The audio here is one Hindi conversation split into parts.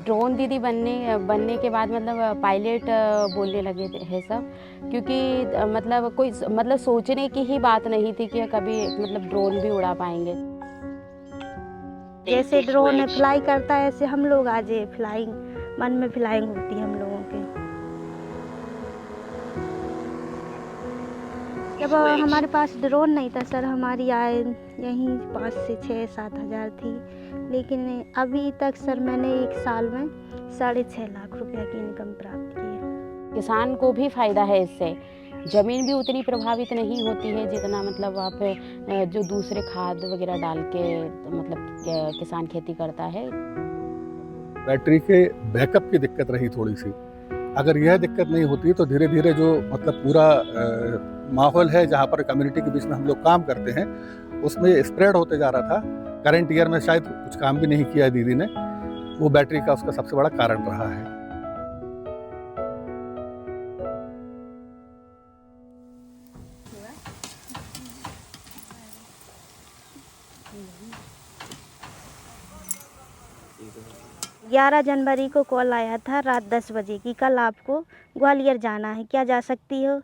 ड्रोन दीदी बनने बनने के बाद मतलब पायलट बोलने लगे थे है सब, क्योंकि मतलब कोई मतलब सोचने की ही बात नहीं थी कि कभी मतलब ड्रोन भी उड़ा पाएंगे। जैसे ड्रोन फ्लाई करता है ऐसे हम लोग आज फ्लाइंग, मन में फ्लाइंग होती है हम लोगों के। जब हमारे पास ड्रोन नहीं था सर, हमारी आय यहीं 5 से 6-7 हज़ार थी, लेकिन अभी तक सर मैंने 1 साल में 6.5 लाख रुपया की इनकम प्राप्त की है। किसान को भी फायदा है इससे, जमीन भी उतनी प्रभावित नहीं होती है जितना मतलब आप जो दूसरे खाद वगैरह डाल के मतलब किसान खेती करता है। बैटरी के बैकअप की दिक्कत रही थोड़ी सी। अगर यह दिक्कत नहीं होती तो धीरे धीरे जो मतलब पूरा माहौल है जहाँ पर कम्युनिटी के बीच में हम लोग काम करते हैं उसमें स्प्रेड होते जा रहा था। करंट ईयर में शायद कुछ काम भी नहीं किया दीदी ने, वो बैटरी का उसका सबसे बड़ा कारण रहा है। ग्यारह जनवरी को कॉल आया था रात 10 बजे की, कल आपको ग्वालियर जाना है, क्या जा सकती हो?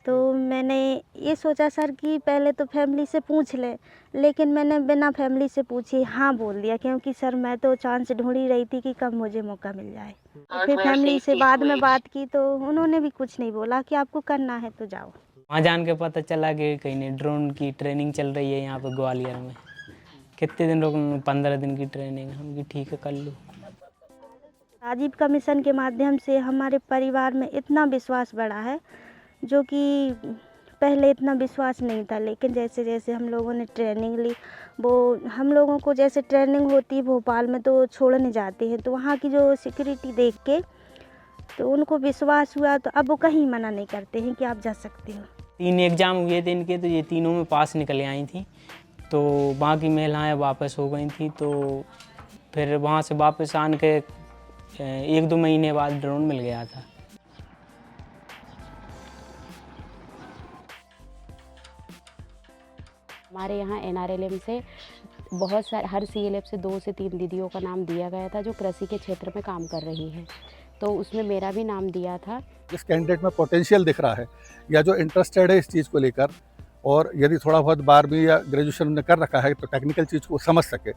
तो मैंने ये सोचा सर कि पहले तो फैमिली से पूछ ले, लेकिन मैंने बिना फैमिली से पूछे हाँ बोल दिया, क्योंकि सर मैं तो चांस ढूंढ ही रही थी कि कब मुझे मौका मिल जाए। और फिर फैमिली से बाद में बात की तो उन्होंने भी कुछ नहीं बोला कि आपको करना है तो जाओ। वहाँ जान के पता चला कि कहीं नहीं, ड्रोन की ट्रेनिंग चल रही है यहाँ पे ग्वालियर में। कितने दिन रुक? 15 दिन की ट्रेनिंग। हम कि ठीक है कर लो। आजीविका मिशन के माध्यम से हमारे परिवार में इतना विश्वास बढ़ा है जो कि पहले इतना विश्वास नहीं था, लेकिन जैसे जैसे हम लोगों ने ट्रेनिंग ली, वो हम लोगों को जैसे ट्रेनिंग होती है भोपाल में तो छोड़ने जाते हैं, तो वहाँ की जो सिक्योरिटी देख के तो उनको विश्वास हुआ, तो अब वो कहीं मना नहीं करते हैं कि आप जा सकते हो। 3 एग्ज़ाम हुए थे इनके, तो ये तीनों में पास निकल आई थी। तो बाकी महिलाएं वापस हो गई थी, तो फिर वहाँ से वापस आन के 1-2 महीने बाद ड्रोन मिल गया था। हमारे यहाँ NRLM से बहुत सारे हर CLF से 2 से 3 दीदियों का नाम दिया गया था जो कृषि के क्षेत्र में काम कर रही है, तो उसमें मेरा भी नाम दिया था। जिस कैंडिडेट में पोटेंशियल दिख रहा है या जो इंटरेस्टेड है इस चीज़ को लेकर, और यदि थोड़ा बहुत 12वीं या ग्रेजुएशन उन्होंने कर रखा है तो टेक्निकल चीज़ को समझ सके,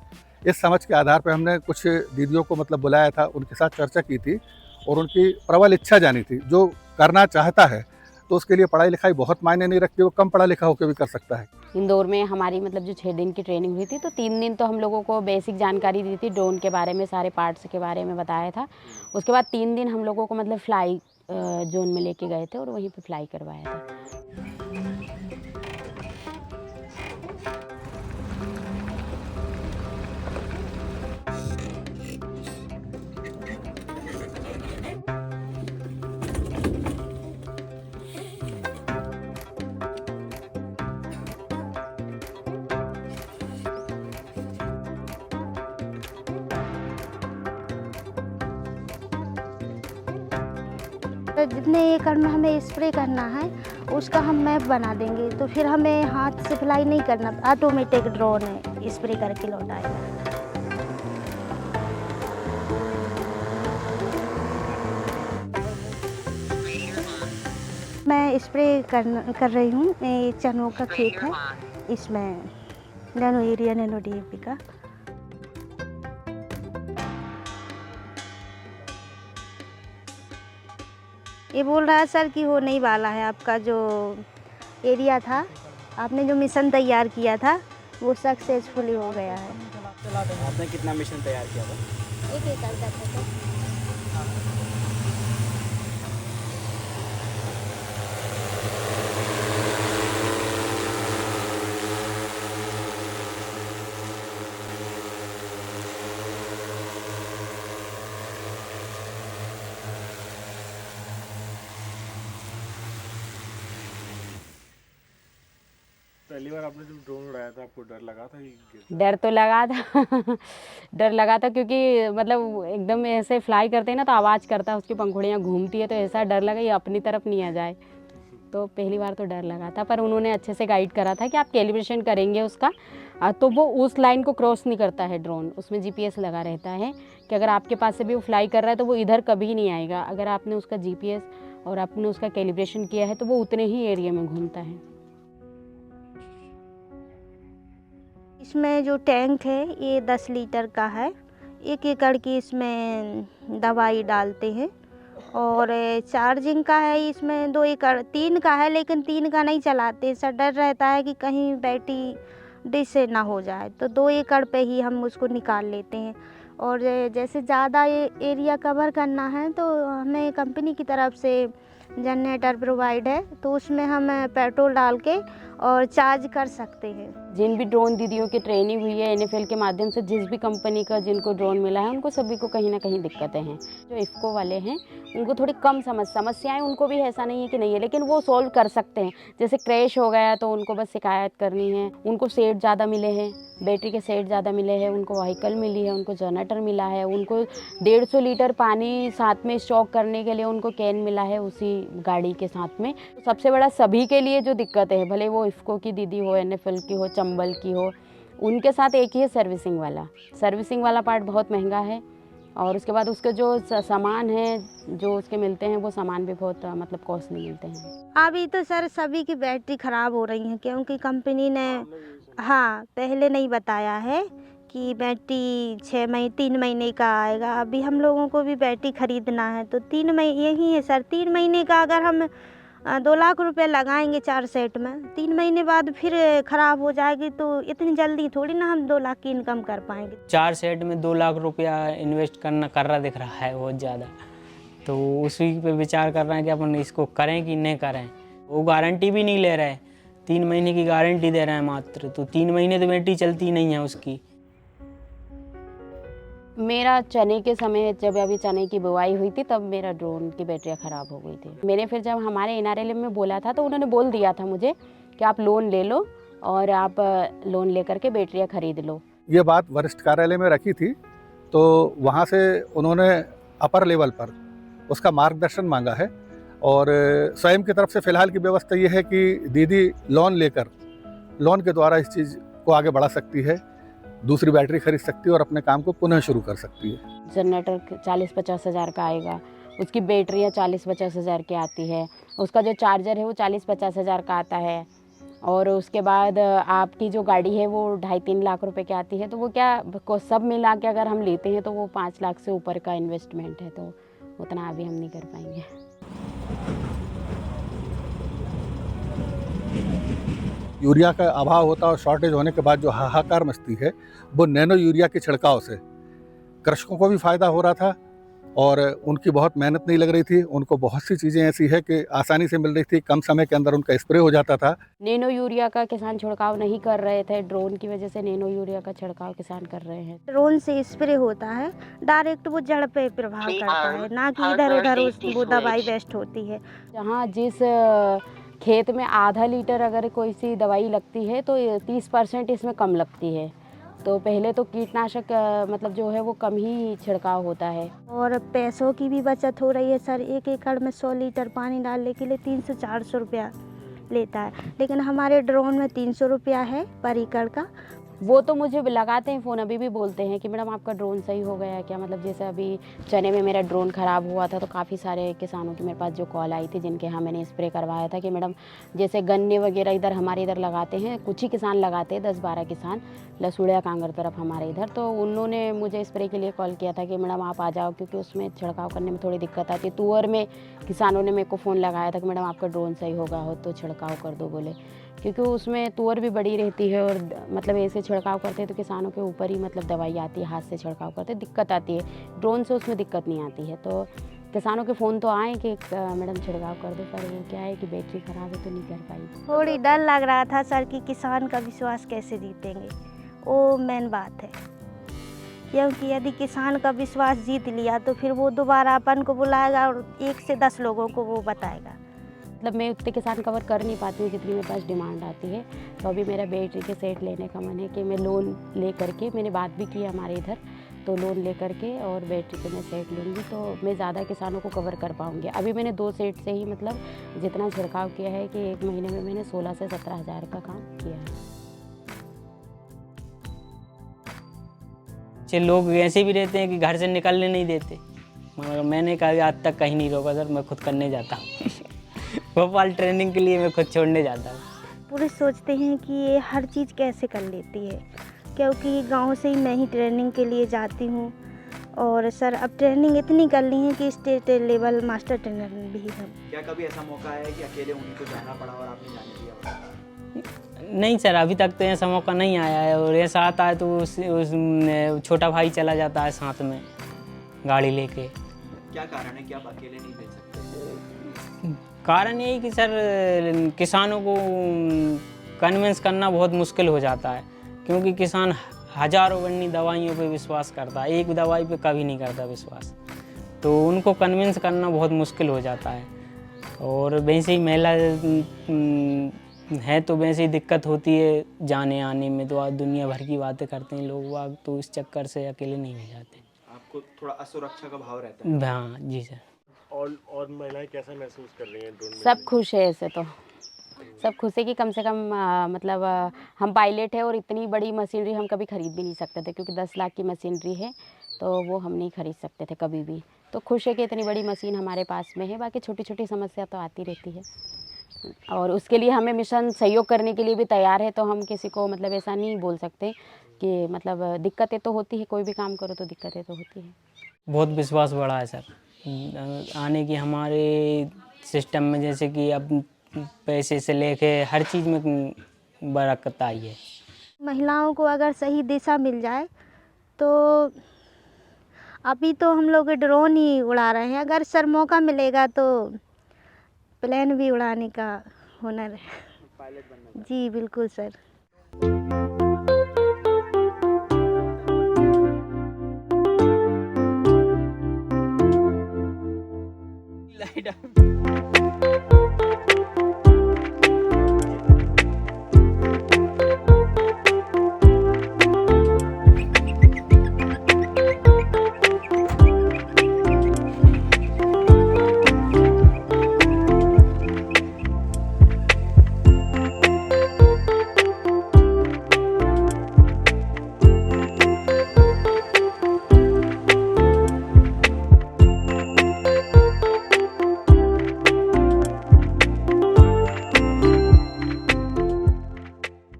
इस समझ के आधार पर हमने कुछ दीदियों को मतलब बुलाया था, उनके साथ चर्चा की थी और उनकी प्रबल इच्छा जानी थी। जो करना चाहता है तो उसके लिए पढ़ाई लिखाई बहुत मायने नहीं रखती, वो कम पढ़ा लिखा होकर भी कर सकता है। इंदौर में हमारी मतलब जो 6 दिन की ट्रेनिंग हुई थी, तो 3 दिन तो हम लोगों को बेसिक जानकारी दी थी, ड्रोन के बारे में सारे पार्ट्स के बारे में बताया था। उसके बाद 3 दिन हम लोगों को मतलब फ्लाई जोन में लेके गए थे और वहीं पे फ्लाई करवाया था। तो जितने एकड़ में हमें स्प्रे करना है उसका हम मैप बना देंगे, तो फिर हमें हाथ से फ्लाई नहीं करना, ऑटोमेटिक ड्रोन है स्प्रे करके लौटाएगा। मैं स्प्रे कर रही हूँ, ये चनों का खेत है, इसमें नैनो यूरिया नैनो DAP का। ये बोल रहा है सर कि हो नहीं वाला है, आपका जो एरिया था, आपने जो मिशन तैयार किया था वो सक्सेसफुली हो गया है। आपने कितना मिशन तैयार किया था? 1 एकड़ का था। पहली बार आपने जब ड्रोन उड़ाया था आपको डर लगा था कि डर तो लगा था डर लगा था, क्योंकि मतलब एकदम ऐसे फ्लाई करते हैं ना तो आवाज़ करता है, उसकी पंखुड़ियाँ घूमती है, तो ऐसा डर लगा ये अपनी तरफ नहीं आ जाए। तो पहली बार तो डर लगा था, पर उन्होंने अच्छे से गाइड करा था कि आप कैलिब्रेशन करेंगे उसका, तो वो उस लाइन को क्रॉस नहीं करता है ड्रोन, उसमें जीपीएस लगा रहता है कि अगर आपके पास से भी वो फ्लाई कर रहा है तो वो इधर कभी नहीं आएगा। अगर आपने उसका जीपीएस और आपने उसका कैलिब्रेशन किया है तो वो उतने ही एरिया में घूमता है। इसमें जो टैंक है ये 10 लीटर का है। 1 एकड़ की इसमें दवाई डालते हैं और चार्जिंग का है इसमें 2 एकड़, 3 का है लेकिन 3 का नहीं चलाते, सर डर रहता है कि कहीं बैटरी डिस ना हो जाए, तो 2 एकड़ पे ही हम उसको निकाल लेते हैं। और जैसे ज़्यादा ये एरिया कवर करना है तो हमें कंपनी की तरफ से जनरेटर प्रोवाइड है, तो उसमें हम पेट्रोल डाल के और चार्ज कर सकते हैं। जिन भी ड्रोन दीदियों की ट्रेनिंग हुई है एनएफएल के माध्यम से, जिस भी कंपनी का जिनको ड्रोन मिला है उनको सभी को कहीं ना कहीं दिक्कतें हैं। जो इफ़को वाले हैं उनको थोड़ी कम समस्याएं उनको भी ऐसा नहीं है कि नहीं है, लेकिन वो सॉल्व कर सकते हैं। जैसे क्रैश हो गया तो उनको बस शिकायत करनी है, उनको सेट ज़्यादा मिले हैं, बैटरी के सेट ज़्यादा मिले हैं, उनको व्हीकल मिली है, उनको जनरेटर मिला है, उनको 150 लीटर पानी साथ में स्टॉक करने के लिए उनको कैन मिला है उसी गाड़ी के साथ में। तो सबसे बड़ा सभी के लिए जो दिक्कत है, भले वो इफ़को की दीदी हो, एनएफएल की हो, चंबल की हो, उनके साथ एक ही है सर्विसिंग वाला पार्ट बहुत महंगा है। और उसके बाद उसके जो सामान है जो उसके मिलते हैं वो सामान भी बहुत मतलब कॉस्टली मिलते हैं। अभी तो सर सभी की बैटरी ख़राब हो रही है क्योंकि कंपनी ने पहले नहीं बताया है कि बैटरी 3 महीने का आएगा। अभी हम लोगों को भी बैटरी ख़रीदना है तो 3 महीने यही है सर, 3 महीने का अगर हम 2 लाख रुपए लगाएंगे 4 सेट में, 3 महीने बाद फिर ख़राब हो जाएगी तो इतनी जल्दी थोड़ी ना हम 2 लाख की इनकम कर पाएंगे। 4 सेट में 2 लाख रुपया इन्वेस्ट कर रहा दिख रहा है बहुत ज़्यादा, तो उसी पे विचार कर रहे हैं कि अपन इसको करें कि नहीं करें। वो गारंटी भी नहीं ले रहे, 3 महीने की गारंटी दे रहे हैं मात्र, तो 3 महीने तो बैटरी चलती नहीं है उसकी। मेरा चने के समय जब अभी चने की बुआई हुई थी तब मेरा ड्रोन की बैटरियाँ ख़राब हो गई थी। मैंने फिर जब हमारे एनआरएलएम में बोला था तो उन्होंने बोल दिया था मुझे कि आप लोन ले लो और आप लोन लेकर के बैटरियाँ खरीद लो। ये बात वरिष्ठ कार्यालय में रखी थी तो वहाँ से उन्होंने अपर लेवल पर उसका मार्गदर्शन मांगा है और स्वयं की तरफ से फ़िलहाल की व्यवस्था ये है कि दीदी लोन के द्वारा इस चीज़ को आगे बढ़ा सकती है, दूसरी बैटरी खरीद सकती है और अपने काम को पुनः शुरू कर सकती है। जनरेटर 40-50 हज़ार का आएगा, उसकी बैटरियाँ 40-50 हज़ार की आती है, उसका जो चार्जर है वो 40-50 हज़ार का आता है और उसके बाद आपकी जो गाड़ी है वो 2.5-3 लाख रुपए की आती है। तो वो क्या सब मिला के अगर हम लेते हैं तो वो 5 लाख से ऊपर का इन्वेस्टमेंट है, तो उतना अभी हम नहीं कर पाएंगे। यूरिया का अभाव होता और शॉर्टेज होने के बाद जो हाहाकार मचती है वो नैनो यूरिया के छिड़काव से कृषकों को भी फ़ायदा हो रहा था और उनकी बहुत मेहनत नहीं लग रही थी। उनको बहुत सी चीज़ें ऐसी है कि आसानी से मिल रही थी, कम समय के अंदर उनका स्प्रे हो जाता था। नैनो यूरिया का किसान छिड़काव नहीं कर रहे थे, ड्रोन की वजह से नैनो यूरिया का छिड़काव किसान कर रहे हैं। ड्रोन से स्प्रे होता है, डायरेक्ट वो जड़ पे प्रभाव करता है, ना कि इधर उधर वो दवाई वेस्ट होती है। जहाँ जिस खेत में आधा लीटर अगर कोई सी दवाई लगती है तो 30% इसमें कम लगती है। तो पहले तो कीटनाशक मतलब जो है वो कम ही छिड़काव होता है। और पैसों की भी बचत हो रही है सर। 1 एकड़ में 100 लीटर पानी डालने के लिए 300-400 रुपया लेता है, लेकिन हमारे ड्रोन में 300 रुपया है पर एकड़ का। वो तो मुझे लगाते हैं फ़ोन, अभी भी बोलते हैं कि मैडम आपका ड्रोन सही हो गया है क्या। मतलब जैसे अभी चने में मेरा ड्रोन ख़राब हुआ था तो काफ़ी सारे किसानों की मेरे पास जो कॉल आई थी जिनके यहाँ मैंने स्प्रे करवाया था कि मैडम जैसे गन्ने वगैरह इधर हमारे इधर लगाते हैं, कुछ ही किसान लगाते हैं, 10-12 किसान लसूड़िया कांगड़ तरफ हमारे इधर। तो उन्होंने मुझे स्प्रे के लिए कॉल किया था कि मैडम आप आ जाओ क्योंकि उसमें छिड़काव करने में थोड़ी दिक्कत आती है। तुअर में किसानों ने मेरे को फ़ोन लगाया था कि मैडम आपका ड्रोन सही होगा हो तो छिड़काव कर दो बोले, क्योंकि उसमें तुअर भी बड़ी रहती है और मतलब ऐसे छिड़काव करते हैं तो किसानों के ऊपर ही मतलब दवाई आती है, हाथ से छिड़काव करते दिक्कत आती है। ड्रोन से उसमें दिक्कत नहीं आती है। तो किसानों के फ़ोन तो आए कि मैडम छिड़काव कर दो, पर वो क्या है कि बैटरी ख़राब है तो नहीं कर पाई। थोड़ी डर लग रहा था सर कि किसान का विश्वास कैसे जीतेंगे, वो मेन बात है। क्योंकि यदि किसान का विश्वास जीत लिया तो फिर वो दोबारा अपन को बुलाएगा और 1 से 10 लोगों को वो बताएगा। मतलब मैं उतने किसान कवर कर नहीं पाती हूँ जितनी मेरे पास डिमांड आती है। तो अभी मेरा बैटरी के सेट लेने का मन है कि मैं लोन ले करके, मैंने बात भी की हमारे इधर, तो लोन ले करके और बैटरी के मैं सेट लूँगी तो मैं ज़्यादा किसानों को कवर कर पाऊँगी। अभी मैंने 2 सेट से ही मतलब जितना छिड़काव किया है कि 1 महीने में मैंने 16 से 17 हज़ार का काम किया है। कुछ लोग ऐसे भी रहते हैं कि घर से निकलने नहीं देते, मगर मैंने कहा आज तक कहीं नहीं रोका सर, मैं खुद करने जाता हूँ। भोपाल ट्रेनिंग के लिए मैं खुद छोड़ने जाता हूँ। पुरुष सोचते हैं कि ये हर चीज़ कैसे कर लेती है, क्योंकि गांव से ही मैं ही ट्रेनिंग के लिए जाती हूँ। और सर अब ट्रेनिंग इतनी कर ली है कि स्टेट लेवल मास्टर ट्रेनर भी हम। क्या कभी ऐसा मौका है कि अकेले उन्हीं को जाना पड़ा और आपने जाने दिया? नहीं सर, अभी तक तो ऐसा मौका नहीं आया है, और ऐसा आता है तो उस छोटा भाई चला जाता है साथ में गाड़ी लेके। क्या कारण है कि आप अकेले नहीं भेज सकते? कारण यही कि सर किसानों को कन्विंस करना बहुत मुश्किल हो जाता है, क्योंकि किसान हजारों बन्नी दवाइयों पे विश्वास करता है, एक दवाई पे कभी नहीं करता विश्वास, तो उनको कन्विंस करना बहुत मुश्किल हो जाता है। और वैसे ही महिला है तो वैसे ही दिक्कत होती है जाने आने में, तो आज दुनिया भर की बातें करते हैं लोग वाग, तो इस चक्कर से अकेले नहीं भेज जाते। आपको थोड़ा असुरक्षा का भाव रहता है? हाँ जी सर। और महिलाएं कैसा महसूस कर रही हैं ड्रोन में? सब खुश है ऐसे तो, सब खुश है कि कम से कम मतलब हम पायलट है और इतनी बड़ी मशीनरी हम कभी खरीद भी नहीं सकते थे, क्योंकि 10 लाख की मशीनरी है तो वो हम नहीं खरीद सकते थे कभी भी। तो खुश है कि इतनी बड़ी मशीन हमारे पास में है। बाकी छोटी छोटी समस्या तो आती रहती है, और उसके लिए हमें मिशन सहयोग करने के लिए भी तैयार है। तो हम किसी को मतलब ऐसा नहीं बोल सकते कि मतलब दिक्कतें तो होती है, कोई भी काम करो तो दिक्कतें तो होती है। बहुत विश्वास बढ़ा है सर आने की हमारे सिस्टम में, जैसे कि अब पैसे से लेके हर चीज़ में बरकत आई है। महिलाओं को अगर सही दिशा मिल जाए तो अभी तो हम लोग ड्रोन ही उड़ा रहे हैं, अगर सर मौका मिलेगा तो प्लेन भी उड़ाने का हुनर है। पायलट बनना? जी बिल्कुल सर।